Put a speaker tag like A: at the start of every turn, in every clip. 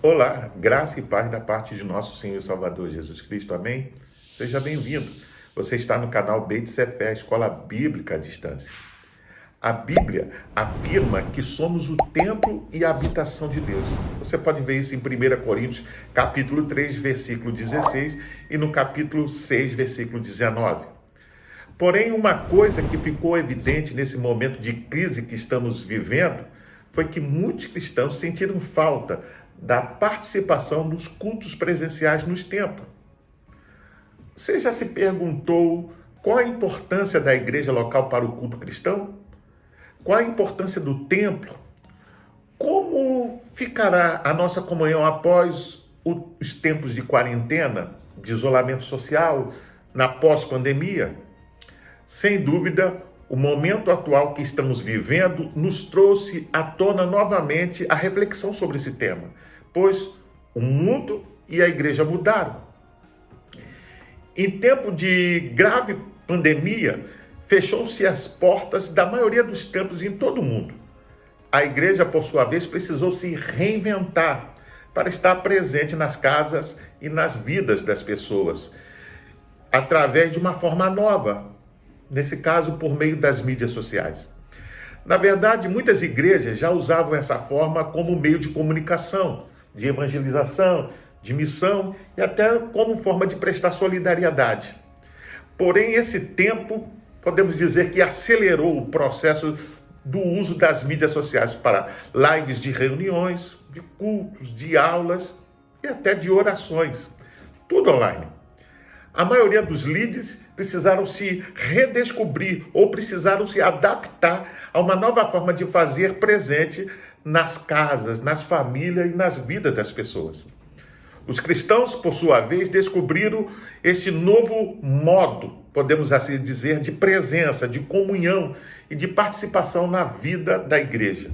A: Olá, graça e paz da parte de nosso Senhor e Salvador Jesus Cristo, amém? Seja bem-vindo. Você está no canal Beit Sefer, Escola Bíblica à Distância. A Bíblia afirma que somos o templo e a habitação de Deus. Você pode ver isso em 1 Coríntios, capítulo 3, versículo 16 e no capítulo 6, versículo 19. Porém, uma coisa que ficou evidente nesse momento de crise que estamos vivendo foi que muitos cristãos sentiram falta da participação nos cultos presenciais nos templos. Você já se perguntou qual a importância da igreja local para o culto cristão? Qual a importância do templo? Como ficará a nossa comunhão após os tempos de quarentena, de isolamento social, na pós-pandemia? Sem dúvida, o momento atual que estamos vivendo nos trouxe à tona novamente a reflexão sobre esse tema, pois o mundo e a igreja mudaram. Em tempo de grave pandemia, fechou-se as portas da maioria dos templos em todo o mundo. A igreja, por sua vez, precisou se reinventar para estar presente nas casas e nas vidas das pessoas, através de uma forma nova, nesse caso por meio das mídias sociais. Na verdade, muitas igrejas já usavam essa forma como meio de comunicação, de evangelização, de missão e até como forma de prestar solidariedade. Porém, esse tempo, podemos dizer que acelerou o processo do uso das mídias sociais para lives de reuniões, de cultos, de aulas e até de orações. Tudo online. A maioria dos líderes precisaram se redescobrir ou precisaram se adaptar a uma nova forma de fazer presente nas casas, nas famílias e nas vidas das pessoas. Os cristãos, por sua vez, descobriram este novo modo, podemos assim dizer, de presença, de comunhão e de participação na vida da igreja.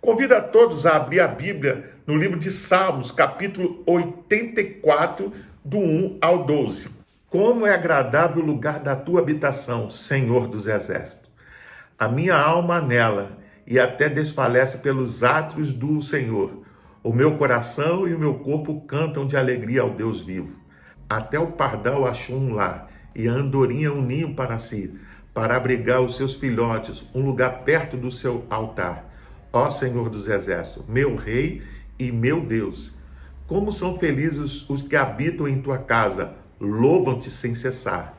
A: Convido a todos a abrir a Bíblia no livro de Salmos, capítulo 84, do 1 ao 12. Como é agradável o lugar da tua habitação, Senhor dos Exércitos. A minha alma anela e até desfalece pelos átrios do Senhor. O meu coração e o meu corpo cantam de alegria ao Deus vivo. Até o pardal achou um lar e a andorinha um ninho para si, para abrigar os seus filhotes, um lugar perto do seu altar. Ó Senhor dos Exércitos, meu Rei e meu Deus, como são felizes os que habitam em tua casa, louvam-te sem cessar.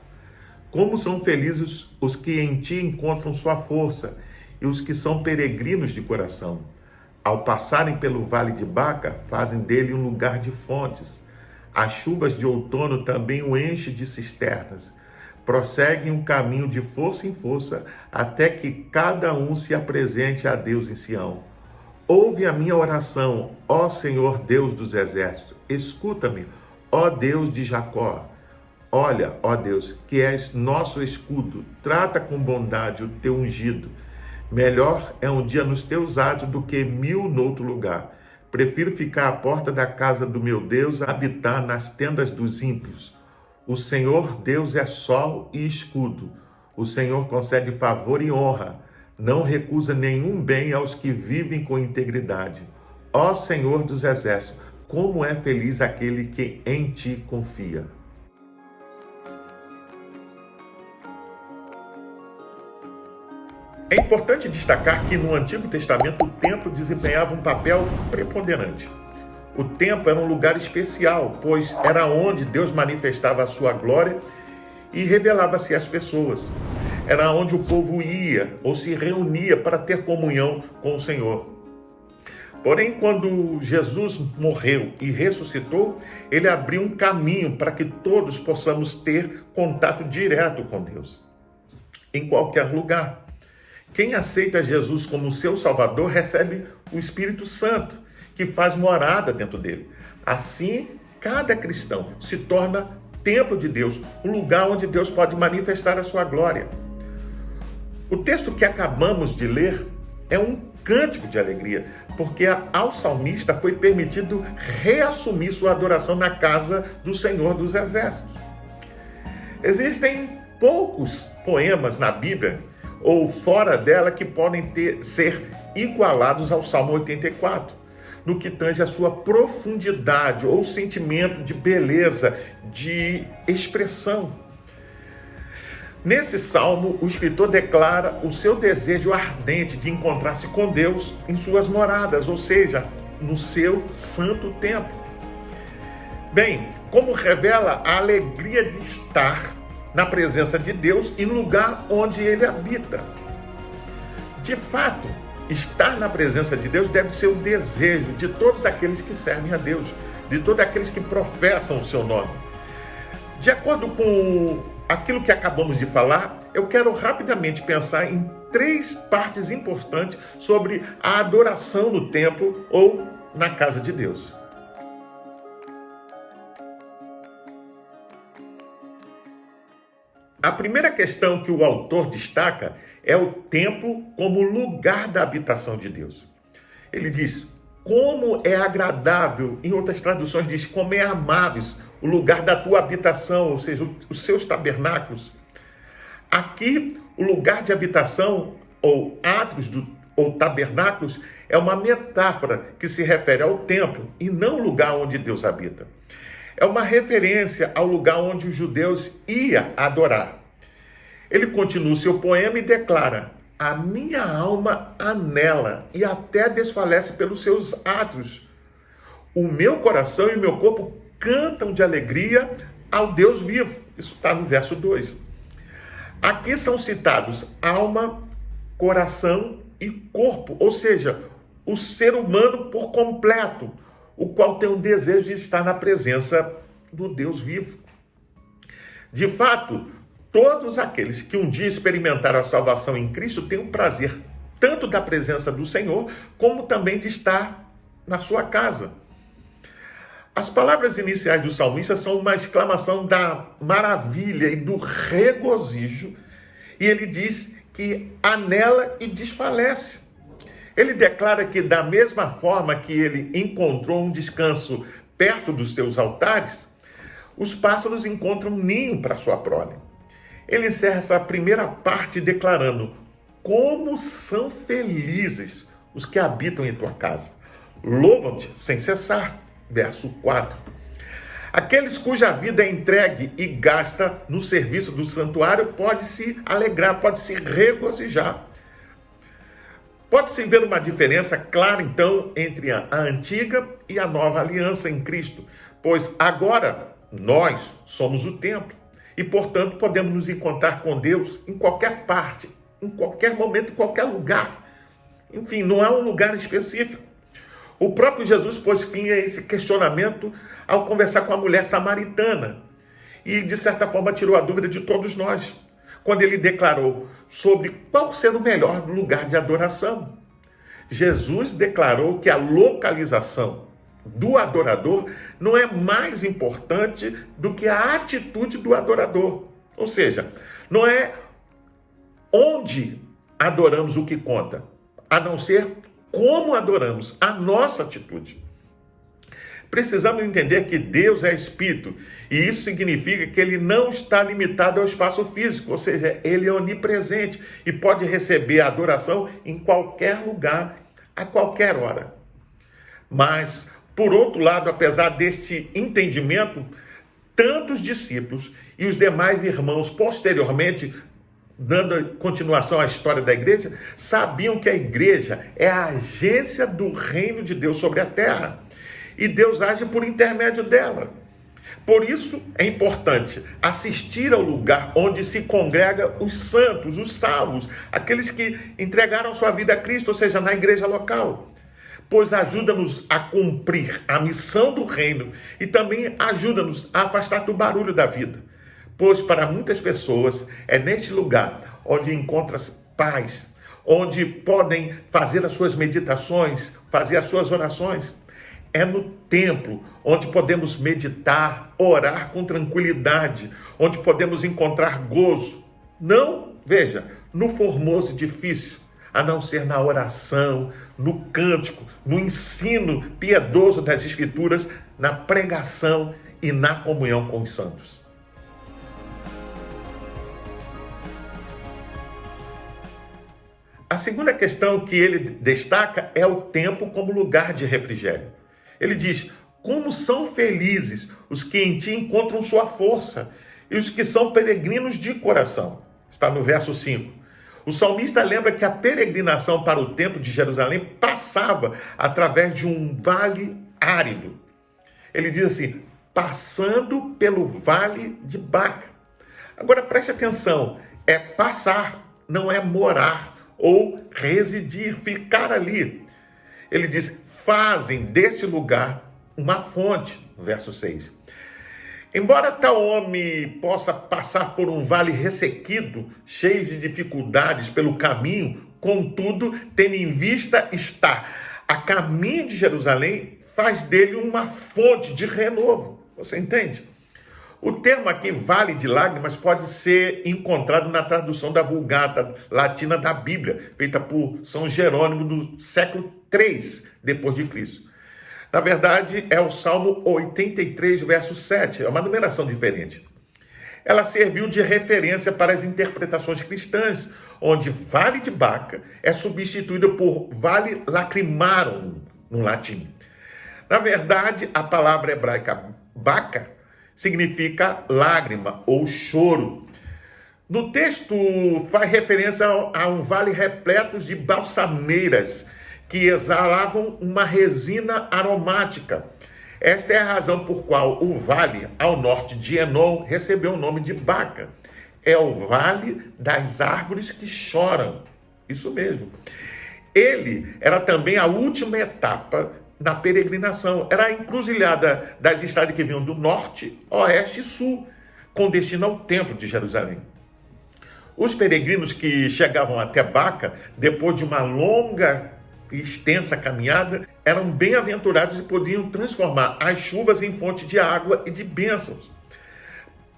A: Como são felizes os que em ti encontram sua força e os que são peregrinos de coração. Ao passarem pelo vale de Baca, fazem dele um lugar de fontes. As chuvas de outono também o enchem de cisternas. Prosseguem um caminho de força em força, até que cada um se apresente a Deus em Sião. Ouve a minha oração, ó Senhor Deus dos Exércitos. Escuta-me, ó Deus de Jacó. Olha, ó Deus, que és nosso escudo. Trata com bondade o teu ungido. Melhor é um dia nos teus atos do que 1000 noutro lugar. Prefiro ficar à porta da casa do meu Deus a habitar nas tendas dos ímpios. O Senhor Deus é sol e escudo. O Senhor concede favor e honra. Não recusa nenhum bem aos que vivem com integridade. Ó Senhor dos Exércitos, como é feliz aquele que em ti confia. É importante destacar que no Antigo Testamento o templo desempenhava um papel preponderante. O templo era um lugar especial, pois era onde Deus manifestava a sua glória e revelava-se às pessoas. Era onde o povo ia ou se reunia para ter comunhão com o Senhor. Porém, quando Jesus morreu e ressuscitou, ele abriu um caminho para que todos possamos ter contato direto com Deus, em qualquer lugar. Quem aceita Jesus como seu Salvador recebe o Espírito Santo, que faz morada dentro dele. Assim, cada cristão se torna templo de Deus, um lugar onde Deus pode manifestar a sua glória. O texto que acabamos de ler é um cântico de alegria, porque ao salmista foi permitido reassumir sua adoração na casa do Senhor dos Exércitos. Existem poucos poemas na Bíblia ou fora dela que podem ser igualados ao Salmo 84. no que tange a sua profundidade ou sentimento de beleza, de expressão. Nesse salmo, o escritor declara o seu desejo ardente de encontrar-se com Deus em suas moradas, ou seja, no seu santo templo. Bem, como revela a alegria de estar na presença de Deus e no lugar onde ele habita. De fato, estar na presença de Deus deve ser o desejo de todos aqueles que servem a Deus, de todos aqueles que professam o seu nome. De acordo com aquilo que acabamos de falar, eu quero rapidamente pensar em 3 partes importantes sobre a adoração no templo ou na casa de Deus. A primeira questão que o autor destaca é o templo como lugar da habitação de Deus. Ele diz, como é agradável, em outras traduções diz, como é amável o lugar da tua habitação, ou seja, os seus tabernáculos. Aqui, o lugar de habitação, ou átrios, ou tabernáculos, é uma metáfora que se refere ao templo e não o lugar onde Deus habita. É uma referência ao lugar onde os judeus iam adorar. Ele continua o seu poema e declara, a minha alma anela e até desfalece pelos seus átrios. O meu coração e o meu corpo cantam de alegria ao Deus vivo. Isso está no verso 2. Aqui são citados alma, coração e corpo, ou seja, o ser humano por completo, o qual tem o desejo de estar na presença do Deus vivo. De fato, todos aqueles que um dia experimentaram a salvação em Cristo têm o prazer tanto da presença do Senhor, como também de estar na sua casa. As palavras iniciais do salmista são uma exclamação da maravilha e do regozijo, e ele diz que anela e desfalece. Ele declara que da mesma forma que ele encontrou um descanso perto dos seus altares, os pássaros encontram um ninho para sua prole. Ele encerra essa primeira parte declarando, como são felizes os que habitam em tua casa. Louvam-te sem cessar. Verso 4. Aqueles cuja vida é entregue e gasta no serviço do santuário pode se alegrar, pode se regozijar. Pode-se ver uma diferença clara, então, entre a antiga e a nova aliança em Cristo, pois agora nós somos o templo e, portanto, podemos nos encontrar com Deus em qualquer parte, em qualquer momento, em qualquer lugar. Enfim, não há um lugar específico. O próprio Jesus pôs fim a esse questionamento ao conversar com a mulher samaritana e, de certa forma, tirou a dúvida de todos nós, quando ele declarou sobre qual ser o melhor lugar de adoração. Jesus declarou que a localização do adorador não é mais importante do que a atitude do adorador. Ou seja, não é onde adoramos o que conta, a não ser como adoramos, a nossa atitude. Precisamos entender que Deus é Espírito, e isso significa que Ele não está limitado ao espaço físico, ou seja, Ele é onipresente e pode receber a adoração em qualquer lugar, a qualquer hora. Mas, por outro lado, apesar deste entendimento, tantos discípulos e os demais irmãos posteriormente, dando continuação à história da igreja, sabiam que a igreja é a agência do reino de Deus sobre a terra. E Deus age por intermédio dela. Por isso é importante assistir ao lugar onde se congrega os santos, os salvos, aqueles que entregaram sua vida a Cristo, ou seja, na igreja local. Pois ajuda-nos a cumprir a missão do reino e também ajuda-nos a afastar do barulho da vida. Pois para muitas pessoas é neste lugar onde encontram paz, onde podem fazer as suas meditações, fazer as suas orações. É no templo onde podemos meditar, orar com tranquilidade, onde podemos encontrar gozo. Não, veja, no formoso edifício, a não ser na oração, no cântico, no ensino piedoso das Escrituras, na pregação e na comunhão com os santos. A A segunda questão que ele destaca é o templo como lugar de refrigério. Ele diz: como são felizes os que em ti encontram sua força e os que são peregrinos de coração. Está no verso 5. O salmista lembra que a peregrinação para o templo de Jerusalém passava através de um vale árido. Ele diz assim: passando pelo vale de Baca. Agora preste atenção, é passar, não é morar ou residir, ficar ali. Ele diz: fazem deste lugar uma fonte, verso 6. Embora tal homem possa passar por um vale ressequido, cheio de dificuldades pelo caminho, contudo, tendo em vista estar a caminho de Jerusalém, faz dele uma fonte de renovo. Você entende? O termo aqui, vale de lágrimas, pode ser encontrado na tradução da Vulgata latina da Bíblia, feita por São Jerônimo do século III depois de Cristo. Na verdade, é o Salmo 83, verso 7, é uma numeração diferente. Ela serviu de referência para as interpretações cristãs, onde vale de Baca é substituído por vale lacrimarum, no latim. Na verdade, a palavra hebraica Baca significa lágrima ou choro. No texto faz referência a um vale repleto de balsameiras que exalavam uma resina aromática. Esta é a razão por qual o vale ao norte de Enom recebeu o nome de Baca. É o vale das árvores que choram. Isso mesmo. Ele era também a última etapa na peregrinação. Era a encruzilhada das estradas que vinham do norte, oeste e sul, com destino ao templo de Jerusalém. Os peregrinos que chegavam até Baca, depois de uma longa e extensa caminhada, eram bem-aventurados e podiam transformar as chuvas em fonte de água e de bênçãos.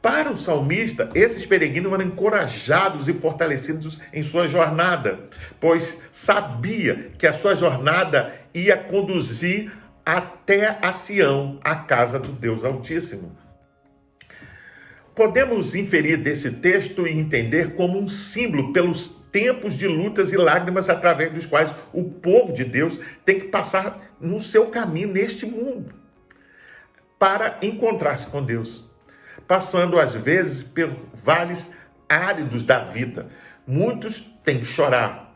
A: Para o salmista, esses peregrinos eram encorajados e fortalecidos em sua jornada, pois sabia que a sua jornada ia conduzir até a Sião, a casa do Deus Altíssimo. Podemos inferir desse texto e entender como um símbolo pelos tempos de lutas e lágrimas através dos quais o povo de Deus tem que passar no seu caminho neste mundo para encontrar-se com Deus, passando às vezes por vales áridos da vida. Muitos têm que chorar.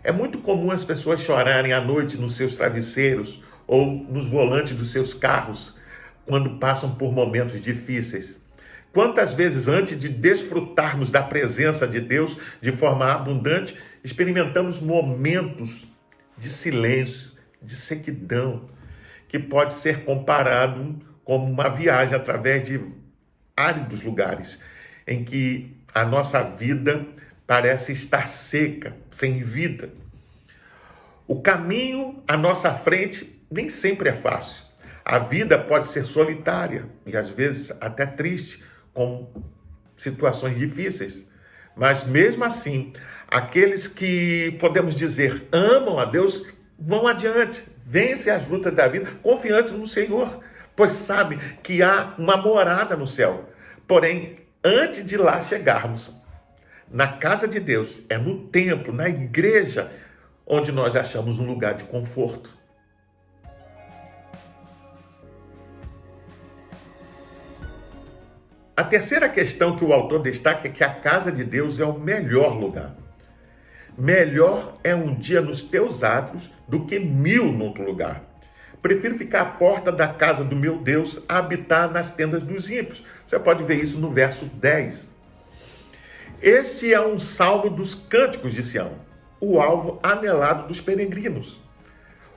A: É muito comum as pessoas chorarem à noite nos seus travesseiros ou nos volantes dos seus carros quando passam por momentos difíceis. Quantas vezes, antes de desfrutarmos da presença de Deus de forma abundante, experimentamos momentos de silêncio, de sequidão, que pode ser comparado como uma viagem através de áridos lugares, em que a nossa vida parece estar seca, sem vida. O caminho à nossa frente nem sempre é fácil. A vida pode ser solitária e às vezes até triste, com situações difíceis, mas mesmo assim, aqueles que podemos dizer amam a Deus, vão adiante, vencem as lutas da vida, confiantes no Senhor, pois sabem que há uma morada no céu. Porém, antes de lá chegarmos, na casa de Deus, é no templo, na igreja, onde nós achamos um lugar de conforto. A terceira questão que o autor destaca é que a casa de Deus é o melhor lugar. Melhor é um dia nos teus átrios do que 1000 em outro lugar. Prefiro ficar à porta da casa do meu Deus a habitar nas tendas dos ímpios. Você pode ver isso no verso 10. Este é um salmo dos cânticos de Sião, o alvo anelado dos peregrinos.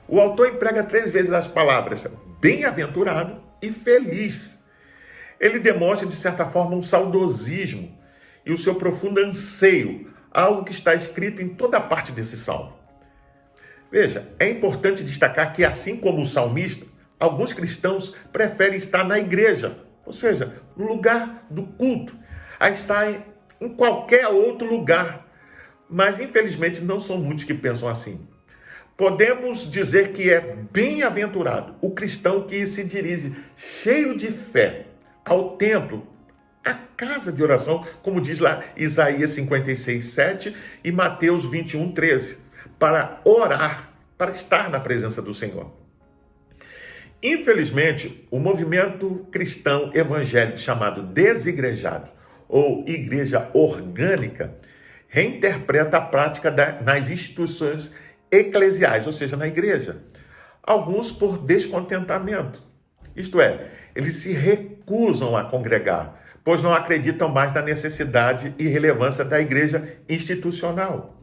A: O autor emprega 3 vezes as palavras bem-aventurado e feliz. Ele demonstra, de certa forma, um saudosismo e o seu profundo anseio, algo que está escrito em toda parte desse salmo. Veja, é importante destacar que, assim como o salmista, alguns cristãos preferem estar na igreja, ou seja, no lugar do culto, a estar em qualquer outro lugar. Mas, infelizmente, não são muitos que pensam assim. Podemos dizer que é bem-aventurado o cristão que se dirige cheio de fé ao templo, à casa de oração, como diz lá Isaías 56, 7 e Mateus 21, 13. para orar, para estar na presença do Senhor. Infelizmente, o movimento cristão evangélico chamado desigrejados ou igreja orgânica reinterpreta a prática nas instituições eclesiais, ou seja, na igreja. Alguns por descontentamento. Isto é, eles se recusam a congregar, pois não acreditam mais na necessidade e relevância da igreja institucional.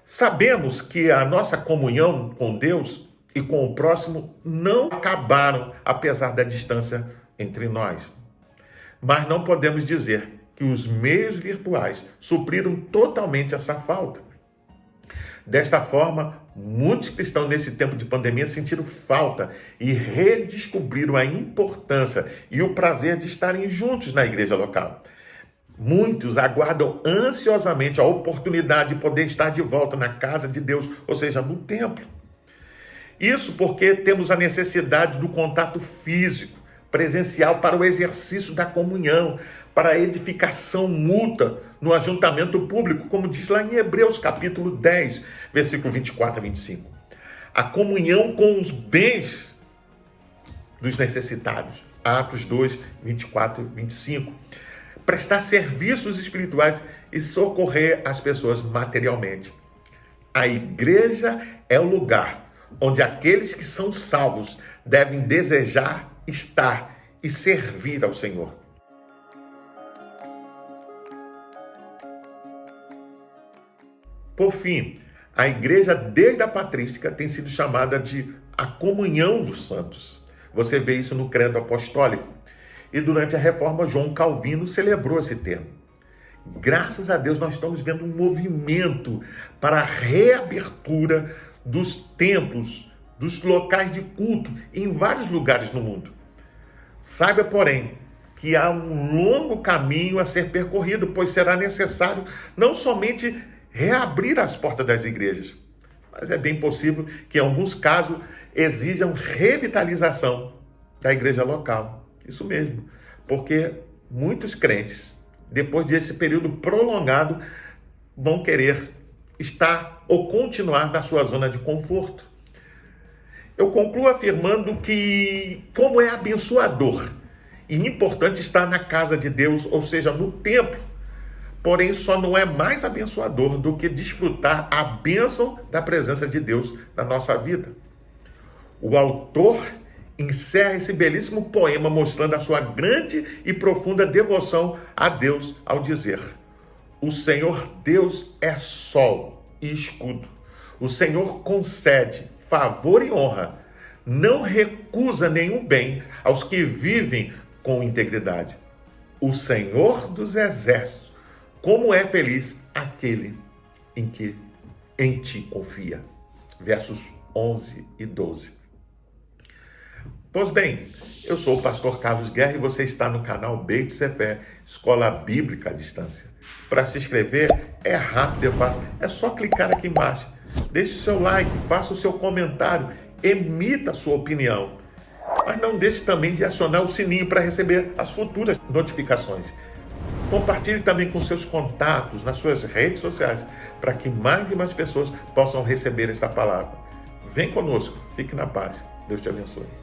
A: Sabemos que a nossa comunhão com Deus e com o próximo não acabaram, apesar da distância entre nós. Mas não podemos dizer que os meios virtuais supriram totalmente essa falta. Desta forma, muitos cristãos nesse tempo de pandemia sentiram falta e redescobriram a importância e o prazer de estarem juntos na igreja local. Muitos aguardam ansiosamente a oportunidade de poder estar de volta na casa de Deus, ou seja, no templo. Isso porque temos a necessidade do contato físico, presencial, para o exercício da comunhão, para a edificação mútua no ajuntamento público, como diz lá em Hebreus capítulo 10, versículo 24 a 25. A comunhão com os bens dos necessitados, Atos 2, 24 e 25. Prestar serviços espirituais e socorrer as pessoas materialmente. A igreja é o lugar onde aqueles que são salvos devem desejar estar e servir ao Senhor. Por fim, a igreja desde a patrística tem sido chamada de a comunhão dos santos. Você vê isso no credo apostólico. E durante a reforma, João Calvino celebrou esse termo. Graças a Deus, nós estamos vendo um movimento para a reabertura dos templos, dos locais de culto em vários lugares no mundo. Saiba, porém, que há um longo caminho a ser percorrido, pois será necessário não somente reabrir as portas das igrejas, mas é bem possível que, em alguns casos, exijam revitalização da igreja local. Isso mesmo, porque muitos crentes, depois desse período prolongado, vão querer estar ou continuar na sua zona de conforto. Eu concluo afirmando que, como é abençoador e importante estar na casa de Deus, ou seja, no templo, porém só não é mais abençoador do que desfrutar a bênção da presença de Deus na nossa vida. O autor encerra esse belíssimo poema mostrando a sua grande e profunda devoção a Deus ao dizer: o Senhor Deus é sol e escudo. O Senhor concede favor e honra. Não recusa nenhum bem aos que vivem com integridade. O Senhor dos exércitos, como é feliz aquele em que em ti confia. Versos 11 e 12. Pois bem, eu sou o pastor Carlos Guerra e você está no canal Beit Sefer, Escola Bíblica à Distância. Para se inscrever é rápido e fácil, é só clicar aqui embaixo. Deixe o seu like, faça o seu comentário, emita a sua opinião. Mas não deixe também de acionar o sininho para receber as futuras notificações. Compartilhe também com seus contatos nas suas redes sociais para que mais e mais pessoas possam receber essa palavra. Vem conosco, fique na paz. Deus te abençoe.